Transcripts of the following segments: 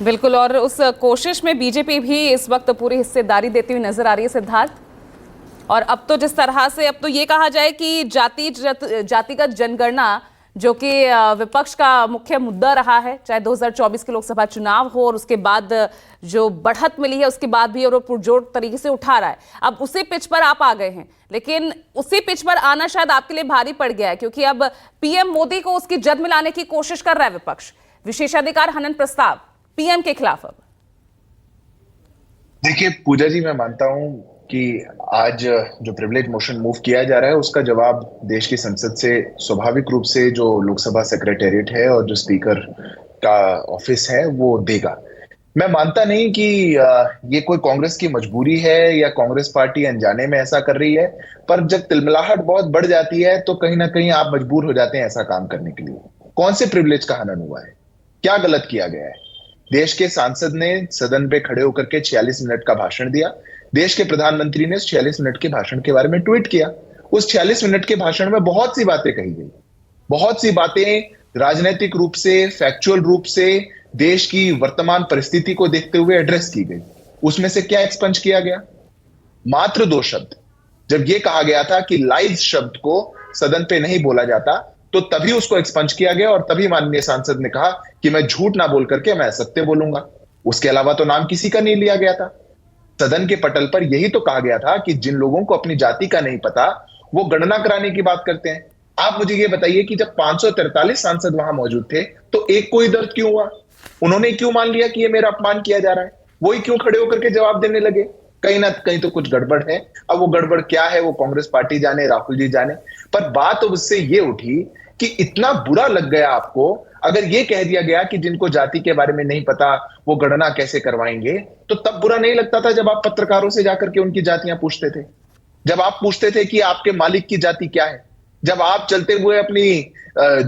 बिल्कुल, और उस कोशिश में बीजेपी भी इस वक्त पूरी हिस्सेदारी देती हुई नजर आ रही है सिद्धार्थ। और अब तो जिस तरह से अब तो ये कहा जाए कि जातिगत जनगणना जो कि विपक्ष का मुख्य मुद्दा रहा है, चाहे 2024 के लोकसभा चुनाव हो और उसके बाद जो बढ़त मिली है उसके बाद भी, और वो पुरजोर तरीके से उठा रहा है। अब उसी पिच पर आप आ गए हैं, लेकिन उसी पिच पर आना शायद आपके लिए भारी पड़ गया है, क्योंकि अब पीएम मोदी को उसकी जद में लाने की कोशिश कर रहा है विपक्ष। विशेषाधिकार हनन प्रस्ताव पीएम के खिलाफ। अब देखिए पूजा जी, मैं मानता हूं कि आज जो प्रिविलेज मोशन मूव किया जा रहा है उसका जवाब देश की संसद से स्वाभाविक रूप से जो लोकसभा सेक्रेटेरिएट है और जो स्पीकर का ऑफिस है वो देगा। मैं मानता नहीं कि ये कोई कांग्रेस की मजबूरी है या कांग्रेस पार्टी अनजाने में ऐसा कर रही है, पर जब तिलमिलाहट बहुत बढ़ जाती है तो कहीं ना कहीं आप मजबूर हो जाते हैं ऐसा काम करने के लिए। कौन से प्रिविलेज का हनन हुआ है? क्या गलत किया गया है? देश के सांसद ने सदन पे खड़े होकर के 46 मिनट का भाषण दिया। देश के प्रधानमंत्री ने 46 मिनट के भाषण के बारे में ट्वीट किया। उस 46 मिनट के भाषण में बहुत सी बातें कही गई, बहुत सी बातें राजनीतिक रूप से, फैक्चुअल रूप से देश की वर्तमान परिस्थिति को देखते हुए एड्रेस की गई। उसमें से क्या एक्सपंज किया गया? मात्र 2 शब्द। जब यह कहा गया था कि लाइज शब्द को सदन पे नहीं बोला जाता, तो तभी उसको एक्सपंज किया गया और तभी माननीय सांसद ने कहा कि मैं झूठ ना बोल करके मैं असत्य बोलूंगा। उसके अलावा तो नाम किसी का नहीं लिया गया था। सदन के पटल पर यही तो कहा गया था कि जिन लोगों को अपनी जाति का नहीं पता वो गणना कराने की बात करते हैं। आप मुझे ये बताइए कि जब 543 सांसद वहां मौजूद थे तो एक कोई दर्द क्यों हुआ? उन्होंने क्यों मान लिया कि ये मेरा अपमान किया जा रहा है? वही क्यों खड़े होकर के जवाब देने लगे? कहीं ना कहीं तो कुछ गड़बड़ है। अब वो गड़बड़ क्या है वो कांग्रेस पार्टी जाने, राहुल जी जाने, पर बात अब उससे ये उठी कि इतना बुरा लग गया आपको अगर ये कह दिया गया कि जिनको जाति के बारे में नहीं पता वो गणना कैसे करवाएंगे। तो तब बुरा नहीं लगता था जब आप पत्रकारों से जाकर के उनकी जातियां पूछते थे, जब आप पूछते थे कि आपके मालिक की जाति क्या है, जब आप चलते हुए अपनी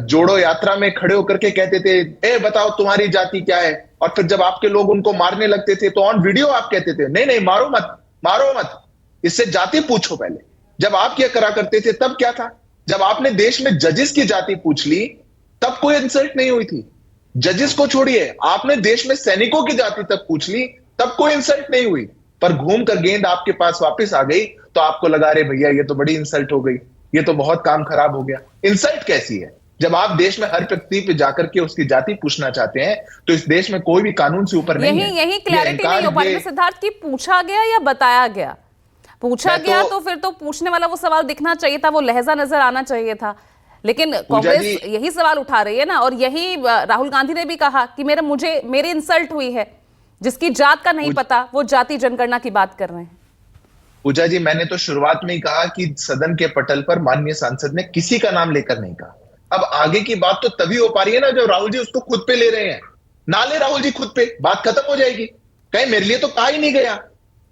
जोड़ो यात्रा में खड़े होकर के कहते थे ए बताओ तुम्हारी जाति क्या है, और फिर जब आपके लोग उनको मारने लगते थे तो ऑन वीडियो आप कहते थे नहीं नहीं मारो मत, मारो मत, इससे जाति पूछो पहले। जब आप क्या करा करते थे तब क्या था? जब आपने देश में जजेस की जाति पूछ ली तब कोई इंसल्ट नहीं हुई थी। जजेस को छोड़िए, आपने देश में सैनिकों की जाति तक पूछ ली तब कोई इंसल्ट नहीं हुई। पर घूम कर गेंद आपके पास वापस आ गई तो आपको लगा रे भैया ये तो बड़ी इंसल्ट हो गई, ये तो बहुत काम खराब हो गया। इंसल्ट कैसी है? जब आप देश में हर व्यक्ति पे जाकर के उसकी जाति पूछना चाहते हैं तो इस देश में कोई भी कानून से ऊपर नहीं है। यही क्लैरिटी नहीं हो पा रही सिद्धार्थ की पूछा गया या बताया गया। पूछा गया तो फिर तो पूछने वाला वो सवाल दिखना चाहिए था, वो लहजा नजर आना चाहिए था। लेकिन कांग्रेस यही सवाल उठा रही है ना, और यही राहुल गांधी ने भी कहा कि मेरी इंसल्ट हुई है। जिसकी जात का नहीं पता वो जाति जनगणना की बात कर रहे हैं। पूजा जी, मैंने तो शुरुआत में ही कहा कि सदन के पटल पर माननीय सांसद ने किसी का नाम लेकर नहीं कहा। अब आगे की बात तो तभी हो पा रही है ना जब राहुल जी उसको खुद पे ले रहे हैं। ना ले राहुल जी खुद पे, बात खत्म हो जाएगी। कहीं मेरे लिए तो कहा ही नहीं गया।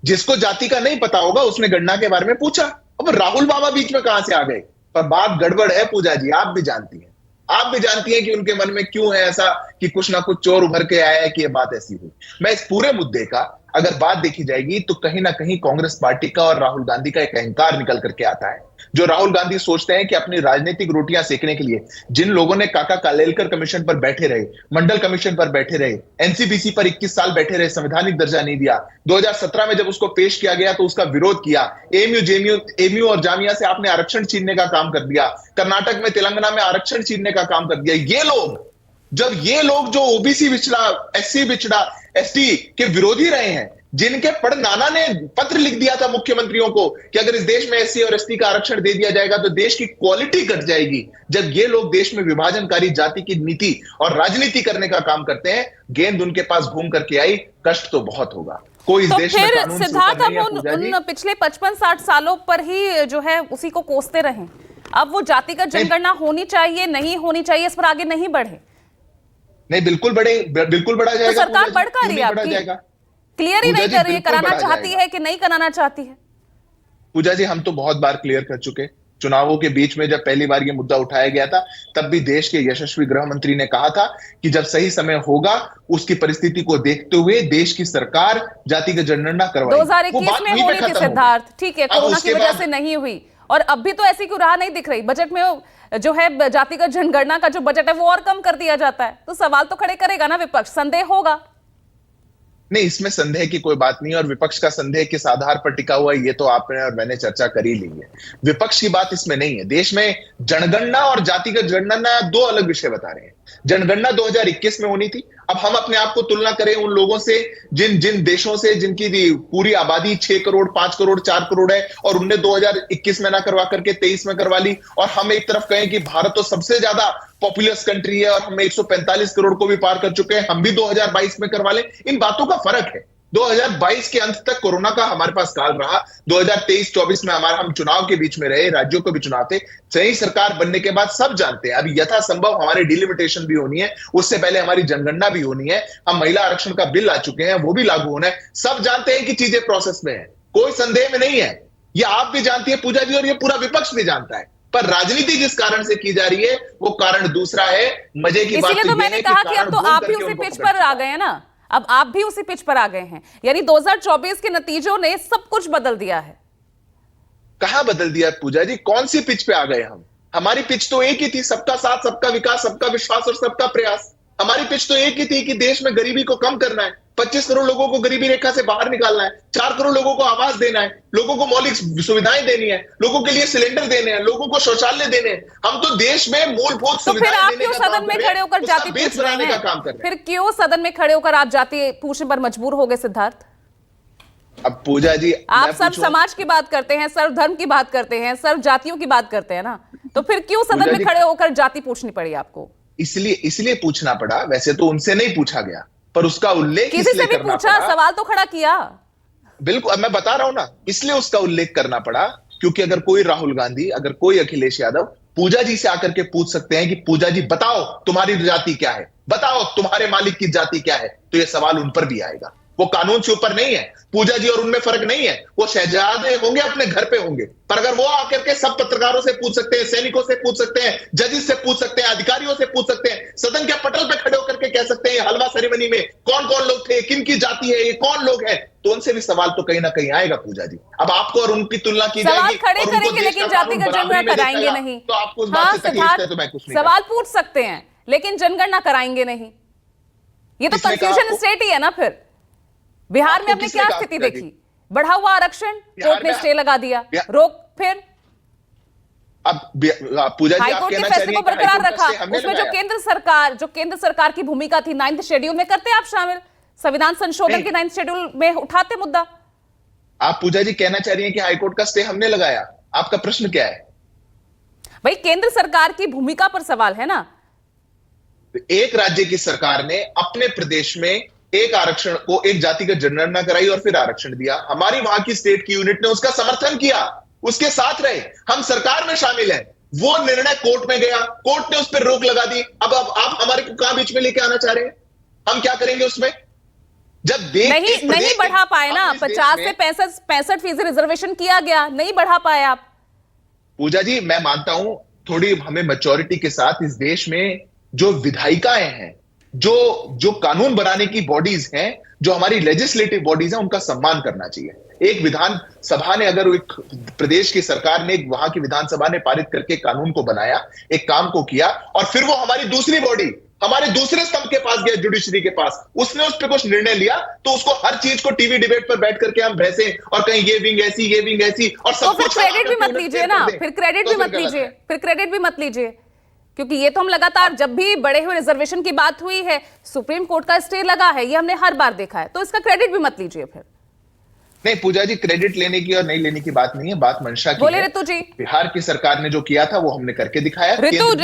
जिसको जाति का नहीं पता होगा उसने गणना के बारे में पूछा। अब राहुल बाबा बीच में कहां से आ गए? पर बात गड़बड़ है पूजा जी, आप भी जानती हैं। आप भी जानती हैं कि उनके मन में क्यों है ऐसा कि कुछ ना कुछ चोर उभर के आया है कि यह बात ऐसी हुई। मैं इस पूरे मुद्दे का अगर बात देखी जाएगी तो कहीं ना कहीं कांग्रेस पार्टी का और राहुल गांधी का एक अहंकार निकल करके आता है। जो राहुल गांधी सोचते हैं कि अपनी राजनीतिक रोटियां सेकने के लिए जिन लोगों ने काका कालेलकर कमीशन पर बैठे रहे, मंडल कमीशन पर बैठे रहे, एनसीपीसी पर 21 साल बैठे रहे, संवैधानिक दर्जा नहीं दिया, 2017 में जब उसको पेश किया गया तो उसका विरोध किया, एमयू और जामिया से आपने आरक्षण छीनने का काम कर दिया, कर्नाटक में, तेलंगाना में आरक्षण छीनने का काम कर दिया। ये लोग जो ओबीसी बिछड़ा, एससी बिछड़ा, एसटी के विरोधी रहे हैं, जिनके नाना ने पत्र लिख दिया था मुख्यमंत्रियों को कि अगर इस देश में एससी और एसटी का आरक्षण दे दिया जाएगा तो देश की क्वालिटी घट जाएगी। जब ये लोग देश में विभाजनकारी जाति की नीति और राजनीति करने का काम करते हैं, गेंद उनके पास घूम करके आई, कष्ट तो बहुत होगा। कोई इस देश में कानून से ऊपर नहीं है। उन पिछले 55-60 सालों पर ही जो है उसी को कोसते रहे। अब वो जातिगत जनगणना होनी चाहिए नहीं होनी चाहिए इस पर आगे नहीं बढ़े। नहीं, बिल्कुल बढ़ा जाएगा। तो सरकार बढ़ कर रही है आपकी, क्लियर ही नहीं कर रही है, कराना चाहती है कि नहीं कराना चाहती है? पूजा जी, हम तो बहुत बार क्लियर कर चुके। चुनावों के बीच में जब पहली बार ये मुद्दा उठाया गया था तब भी देश के यशस्वी गृह मंत्री ने कहा था कि जब सही समय होगा उसकी परिस्थिति को देखते हुए देश की सरकार जातिगत जनगणना करवाएगी। 2021 में होनी थी सिद्धार्थ, ठीक है, कोरोना की वजह से नहीं हुई, और अब भी तो ऐसी कोई राह नहीं दिख रही। बजट में जो है जातिगत जनगणना का जो बजट है वो और कम कर दिया जाता है, तो सवाल तो खड़े करेगा ना विपक्ष, संदेह होगा। नहीं, इसमें संदेह की कोई बात नहीं है, और विपक्ष का संदेह किस आधार पर टिका हुआ है ये तो आपने और मैंने चर्चा कर ही ली है। विपक्ष की बात इसमें नहीं है। देश में जनगणना और जातिगत जनगणना दो अलग विषय बता रहे हैं। जनगणना 2021 में होनी थी। अब हम अपने आप को तुलना करें उन लोगों से जिन जिन देशों से जिनकी पूरी आबादी 6 करोड़, 5 करोड़, 4 करोड़ है, और उनने 2021 में ना करवा करके 23 में करवा ली, और हम एक तरफ कहें कि भारत तो सबसे ज्यादा पॉपुलस कंट्री है और हम 145 करोड़ को भी पार कर चुके हैं, हम भी 2022 में करवा लें। इन बातों का फर्क है। 2022 के अंत तक कोरोना का हमारे पास काल रहा। 2023-24 में हम चुनाव के बीच में रहे, राज्यों को भी चुनाव थे। सही सरकार बनने के बाद सब जानते हैं अभी यथासंभव हमारी डिलिमिटेशन भी होनी है, उससे पहले हमारी जनगणना भी होनी है, हम महिला आरक्षण का बिल ला चुके हैं, वो भी लागू होना है। सब जानते हैं कि चीजें प्रोसेस में है, कोई संदेह में नहीं है। ये आप भी जानती है पूजा जी, और ये पूरा विपक्ष भी जानता है। पर राजनीति जिस कारण से की जा रही है वो कारण दूसरा है। मजे की बात इसीलिए तो मैंने कहा कि अब तो आप भी उसी पिच पर आ गए हैं ना, अब आप भी उसी पिच पर आ गए हैं। यानी 2024 के नतीजों ने सब कुछ बदल दिया है। कहां बदल दिया पूजा जी? कौन सी पिच पे आ गए हम? हमारी पिच तो एक ही थी, सबका साथ, सबका विकास, सबका विश्वास और सबका प्रयास। हमारी पिच तो एक ही थी कि देश में गरीबी को कम करना है, 25 करोड़ लोगों को गरीबी रेखा से बाहर निकालना है, 4 करोड़ लोगों को आवास देना है, लोगों को मौलिक सुविधाएं देनी है, लोगों के लिए सिलेंडर देने हैं, लोगों को शौचालय देने हैं। हम तो देश में मूलभूत तो फिर आप क्यों सदन में खड़े होकर जाति पूछ रहे हैं? फिर क्यों सदन में खड़े होकर आप जाति पूछने पर मजबूर हो गए सिद्धार्थ? अब पूजा जी, आप सर्व समाज की बात करते हैं, सर्व धर्म की बात करते हैं, सर्व जातियों की बात करते हैं ना, तो फिर क्यों सदन में खड़े होकर जाति पूछनी पड़ी आपको? इसलिए पूछना पड़ा। वैसे तो उनसे नहीं पूछा गया, पर उसका उल्लेख किसी से भी पूछा, सवाल तो खड़ा किया। बिल्कुल, अब मैं बता रहा हूं ना, इसलिए उसका उल्लेख करना पड़ा क्योंकि अगर कोई राहुल गांधी, अगर कोई अखिलेश यादव पूजा जी से आकर के पूछ सकते हैं कि पूजा जी बताओ तुम्हारी जाति क्या है, बताओ तुम्हारे मालिक की जाति क्या है, तो यह सवाल उन पर भी आएगा। वो कानून से ऊपर नहीं है। पूजा जी और उनमें फर्क नहीं है। वो शहजादे होंगे, अपने घर पे होंगे, पर अगर वो आकर के सब पत्रकारों से पूछ सकते हैं, सैनिकों से पूछ सकते हैं, जजेस से पूछ सकते हैं, अधिकारियों से पूछ सकते हैं, सदन के पटल पे खड़े होकर के कह सकते हैं हलवा सेरेमनी में कौन कौन लोग थे, किन की जाति है, ये कौन लोग हैं, तो उनसे भी सवाल तो कहीं ना कहीं आएगा पूजा जी। अब आपको और उनकी तुलना की जाएगी, खड़े करेंगे लेकिन जातिगत जनगणना कराएंगे नहीं, तो आपको उस बात से तकलीफ है तो मैं कुछ नहीं। सवाल पूछ सकते हैं लेकिन जनगणना कराएंगे नहीं, ये तो कंफ्यूजन स्टेट ही है ना। फिर बिहार में आपने क्या स्थिति देखी? बढ़ा हुआ आरक्षण, कोर्ट ने स्टे लगा दिया, रोक, फिर अब पूजा जी हाईकोर्ट के फैसले को बरकरार रखा। उसमें जो केंद्र सरकार की भूमिका थी 9th शेड्यूल में करते आप शामिल, संविधान संशोधन के 9th शेड्यूल में उठाते मुद्दा। आप पूजा जी कहना चाह रही हैं कि हाईकोर्ट का स्टे हमने लगाया? आपका प्रश्न क्या है भाई? केंद्र सरकार की भूमिका पर सवाल है ना। एक राज्य की सरकार ने अपने प्रदेश में एक आरक्षण को, एक जाति का जनगणना कराई और फिर आरक्षण दिया। हमारी वहां की स्टेट की यूनिट ने उसका समर्थन किया, उसके साथ रहे, हम सरकार में शामिल हैं। वो निर्णय कोर्ट में गया, कोर्ट ने उस पर रोक लगा दी। अब आप हमारे को कहां बीच में लेके आना चाह रहे हैं? हम क्या करेंगे उसमें? जब नहीं बढ़ा पाए ना, 50 से 65% रिजर्वेशन किया गया, नहीं बढ़ा पाए आप। पूजा जी, मैं मानता हूं थोड़ी हमें मैच्योरिटी के साथ इस देश में जो विधायिकाएं हैं, जो कानून बनाने की बॉडीज हैं, जो हमारी लेजिस्लेटिव बॉडीज हैं, उनका सम्मान करना चाहिए। एक विधानसभा ने, अगर एक प्रदेश की सरकार ने, वहां की विधानसभा ने पारित करके कानून को बनाया, एक काम को किया, और फिर वो हमारी दूसरी बॉडी, हमारे दूसरे स्तंभ के पास गया, जुडिशरी के पास, उसने उस पर कुछ निर्णय लिया, तो उसको हर चीज को टीवी डिबेट पर बैठ करके हम भैंसे और कहीं ये विंग ऐसी, ये विंग ऐसी, और सब कुछ क्रेडिट भी मत लीजिए ना, फिर क्रेडिट भी मत लीजिए, क्योंकि ये तो हम लगातार, जब भी बढ़े हुए रिजर्वेशन की बात हुई है, सुप्रीम कोर्ट का स्टे लगा है, ये हमने हर बार देखा है, तो इसका क्रेडिट भी मत लीजिए फिर। नहीं पूजा जी, क्रेडिट लेने की और नहीं लेने की बात नहीं है, बात मंशा की है। ऋतु जी, बिहार की सरकार ने जो किया था वो हमने करके दिखाया। ऋतु